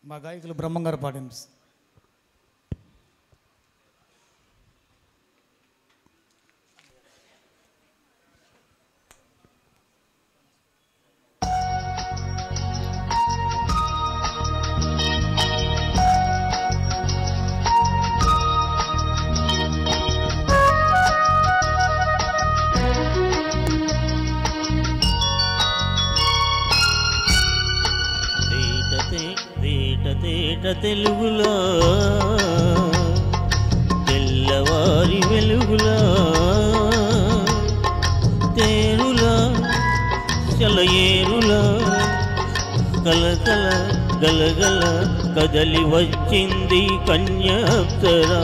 మా గాయకులు బ్రహ్మంగారు పాడింది. తేట తెలుగులా తెల్లవారి వెలుగులా తేరులా చలయేరులా కలకల గలగల కదలి వచ్చింది కన్యాప్సరా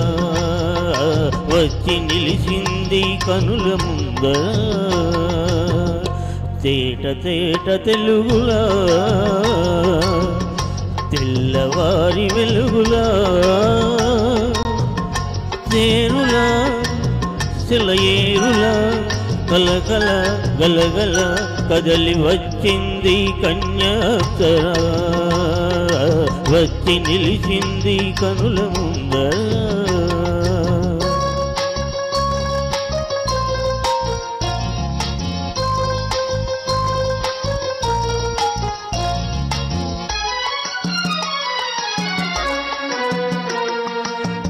వచ్చి నిలిచింది కనుల ముందర తేట తేట తెలుగులా తెల్లవారి వెలుగులా తేరులా సెలయేరులా కలకల గలగల కదలి వచ్చింది కన్యాప్సరా వచ్చి నిలిచింది కనుల ముందర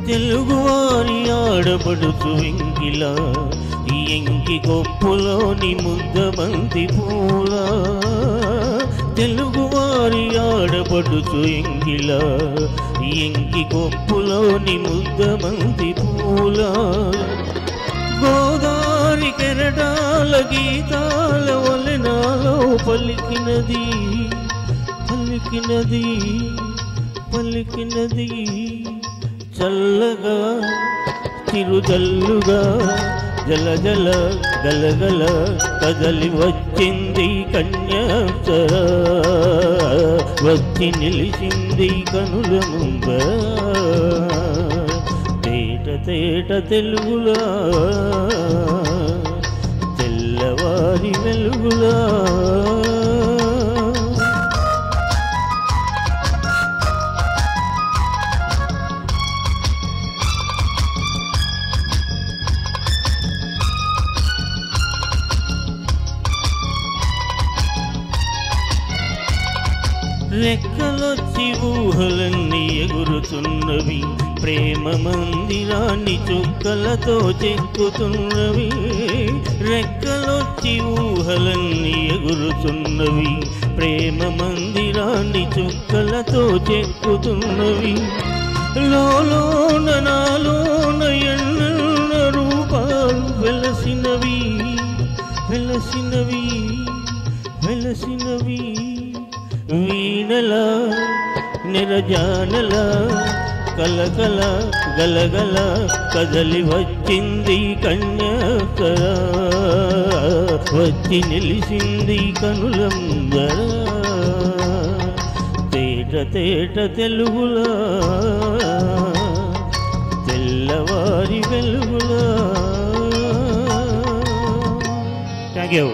తెలుగువారి ఆడబడుచు వెంకిలా ఎంకి కొప్పులోని ముద్దబంతి పూల తెలుగువారి ఆడబడుచు ఎంకిలా ఎంకి కొప్పులోని ముద్దబంతి పూల గోదావరి కెరటాల గీతాల వలెనాలో పలికినది పలికినది పలికినది చల్లగా చిరుజల్లుగా జల జల గలగల కదలి వచ్చింది కన్యాప్సరా వచ్చి నిలిచింది కనుల ముందర తేట తేట తెలుగులా తెల్లవారి వెలుగులా రెక్కలొచ్చి ఊహలన్నీ ఎగురుతున్నవి ప్రేమ మందిరాన్ని చుక్కలతో చెక్కుతున్నవి రెక్కలొచ్చి ఊహలన్నీ ఎగురుతున్నవి ప్రేమ మందిరాన్ని చుక్కలతో చెక్కుతున్నవి లోలోన నాలోన ఎన్న రూపాలు వెలసినవి వెలసినవి వెలసినవి వీణలా నిరజానలా కలకల గలగల కదలి వచ్చింది కన్యాప్సరా వచ్చి నిలిచింది కనుల ముందర తేట తేట తెలుగులా తెల్లవారి వెలుగులా. Thank you.